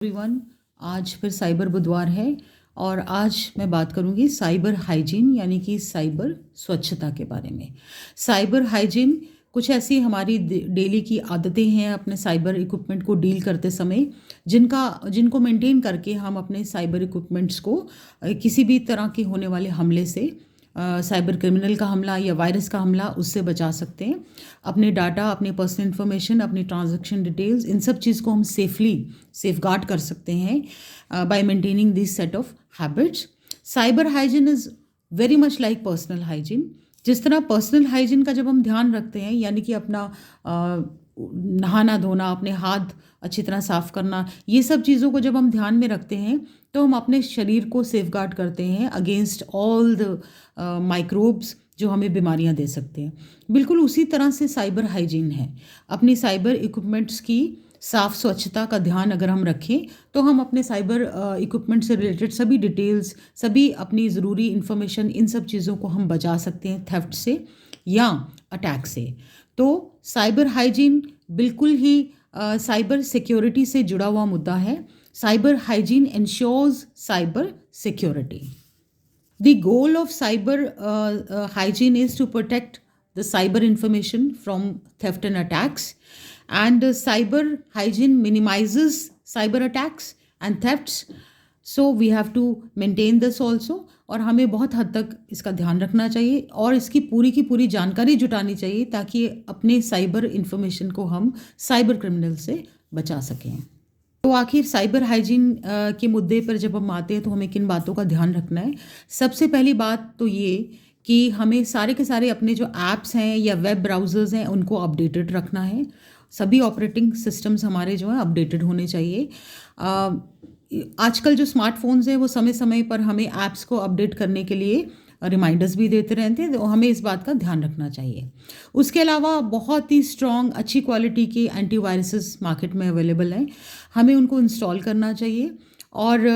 Everyone, आज फिर cyber बुधवार है और आज मैं बात करूंगी साइबर हाइजीन यानी कि साइबर स्वच्छता के बारे में। साइबर हाइजीन कुछ ऐसी हमारी डेली की आदतें हैं अपने साइबर इक्विपमेंट को डील करते समय जिनको मेंटेन करके हम अपने साइबर इक्विपमेंट्स को किसी भी तरह के होने वाले हमले से, साइबर क्रिमिनल का हमला या वायरस का हमला, उससे बचा सकते हैं। अपने डाटा, अपने पर्सनल इन्फॉर्मेशन, अपनी ट्रांजैक्शन डिटेल्स, इन सब चीज़ को हम सेफ गार्ड कर सकते हैं bye maintaining this set of habits. Cyber hygiene is very much like personal hygiene. जिस तरह पर्सनल हाइजीन का जब हम ध्यान रखते हैं, यानी कि अपना नहाना धोना, अपने हाथ अच्छी तरह साफ़ करना, ये सब चीज़ों को जब हम ध्यान में रखते हैं तो हम अपने शरीर को सेफ गार्ड करते हैं अगेंस्ट ऑल द माइक्रोब्स जो हमें बीमारियां दे सकते हैं। बिल्कुल उसी तरह से साइबर हाइजीन है। अपनी साइबर इक्विपमेंट्स की साफ़ स्वच्छता का ध्यान अगर हम रखें तो हम अपने साइबर इक्विपमेंट से रिलेटेड सभी डिटेल्स, सभी अपनी ज़रूरी इन्फॉर्मेशन, इन सब चीज़ों को हम बचा सकते हैं थेफ्ट से या अटैक से। तो साइबर हाइजीन बिल्कुल ही साइबर सिक्योरिटी से जुड़ा हुआ मुद्दा है। Cyber hygiene ensures cyber security. The goal of cyber hygiene is to protect the cyber information from theft and attacks, and cyber hygiene minimizes cyber attacks and thefts. So we have to maintain this also, और हमें बहुत हद तक इसका ध्यान रखना चाहिए और इसकी पूरी की पूरी जानकारी जुटानी चाहिए ताकि अपने साइबर इंफॉर्मेशन को हम साइबर क्रिमिनल से बचा सकें। तो आखिर साइबर हाइजीन के मुद्दे पर जब हम आते हैं तो हमें किन बातों का ध्यान रखना है। सबसे पहली बात तो ये कि हमें सारे के सारे अपने जो ऐप्स हैं या वेब ब्राउज़र्स हैं उनको अपडेटेड रखना है। सभी ऑपरेटिंग सिस्टम्स हमारे जो हैं अपडेटेड होने चाहिए। आजकल जो स्मार्टफोन्स हैं वो समय समय पर हमें ऐप्स को अपडेट करने के लिए रिमाइंडर्स भी देते रहते हैं, तो हमें इस बात का ध्यान रखना चाहिए। उसके अलावा बहुत ही स्ट्रॉन्ग अच्छी क्वालिटी के एंटीवायरसेस मार्केट में अवेलेबल हैं, हमें उनको इंस्टॉल करना चाहिए। और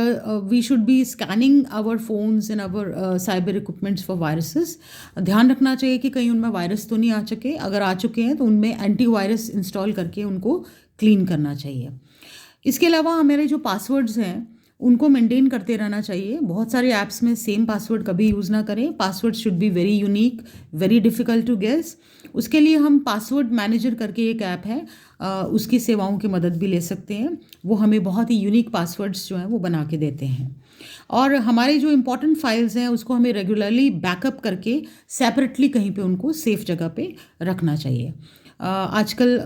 we should be scanning our phones and our cyber equipments for viruses. ध्यान रखना चाहिए कि कहीं उनमें वायरस तो नहीं आ चुके, अगर आ चुके हैं तो उनमें एंटीवायरस इंस्टॉल करके उनको क्लीन करना चाहिए। इसके अलावा हमारे जो पासवर्ड्स हैं उनको मेंटेन करते रहना चाहिए। बहुत सारे ऐप्स में सेम पासवर्ड कभी यूज़ ना करें। Password should be very unique, very difficult to guess. उसके लिए हम पासवर्ड मैनेजर करके एक ऐप है, उसकी सेवाओं की मदद भी ले सकते हैं। वो हमें बहुत ही यूनिक पासवर्ड्स जो हैं वो बना के देते हैं। और हमारे जो इम्पॉर्टेंट फाइल्स हैं उसको हमें रेगुलरली बैकअप करके सेपरेटली कहीं पे उनको सेफ जगह पे रखना चाहिए। आजकल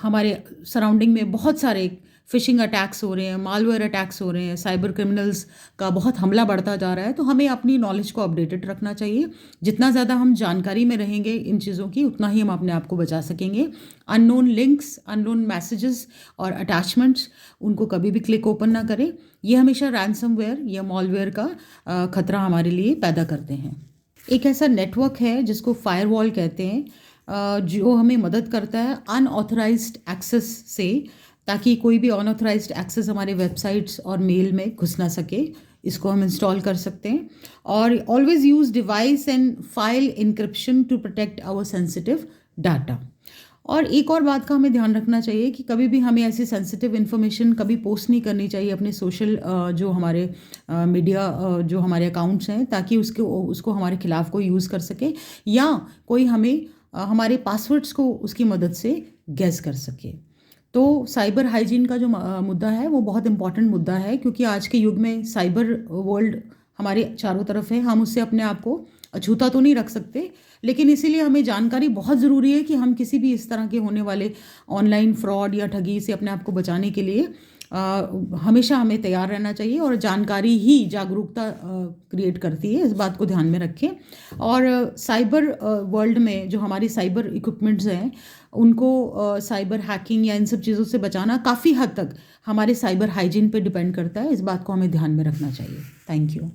हमारे सराउंडिंग में बहुत सारे फिशिंग अटैक्स हो रहे हैं, मालवेयर अटैक्स हो रहे हैं, साइबर क्रिमिनल्स का बहुत हमला बढ़ता जा रहा है, तो हमें अपनी नॉलेज को अपडेटेड रखना चाहिए। जितना ज़्यादा हम जानकारी में रहेंगे इन चीज़ों की, उतना ही हम अपने आप को बचा सकेंगे। अननोन लिंक्स, अननोन मैसेजेस और अटैचमेंट्स, उनको कभी भी क्लिक ओपन ना करें। ये हमेशा रैंसमवेयर या मॉलवेयर का खतरा हमारे लिए पैदा करते हैं। एक ऐसा नेटवर्क है जिसको फायरवॉल कहते हैं, जो हमें मदद करता है अनऑथराइज्ड एक्सेस से, ताकि कोई भी अनऑथराइज्ड एक्सेस हमारे वेबसाइट्स और मेल में घुस ना सके। इसको हम इंस्टॉल कर सकते हैं। और always use device and file encryption to protect our sensitive data. और एक और बात का हमें ध्यान रखना चाहिए कि कभी भी हमें ऐसी सेंसिटिव इन्फॉर्मेशन कभी पोस्ट नहीं करनी चाहिए अपने सोशल जो हमारे मीडिया जो हमारे अकाउंट्स हैं, ताकि उसको हमारे खिलाफ कोई यूज़ कर सके या कोई हमें हमारे पासवर्ड्स को उसकी मदद से गैस कर सके। तो साइबर हाइजीन का जो मुद्दा है वो बहुत इंपॉर्टेंट मुद्दा है, क्योंकि आज के युग में साइबर वर्ल्ड हमारे चारों तरफ है। हम उससे अपने आप को अछूता तो नहीं रख सकते, लेकिन इसीलिए हमें जानकारी बहुत ज़रूरी है कि हम किसी भी इस तरह के होने वाले ऑनलाइन फ्रॉड या ठगी से अपने आप को बचाने के लिए हमेशा हमें तैयार रहना चाहिए। और जानकारी ही जागरूकता क्रिएट करती है, इस बात को ध्यान में रखें। और साइबर वर्ल्ड में जो हमारी साइबर इक्विपमेंट्स हैं उनको साइबर हैकिंग या इन सब चीज़ों से बचाना काफ़ी हद तक हमारे साइबर हाइजीन पे डिपेंड करता है। इस बात को हमें ध्यान में रखना चाहिए। Thank you.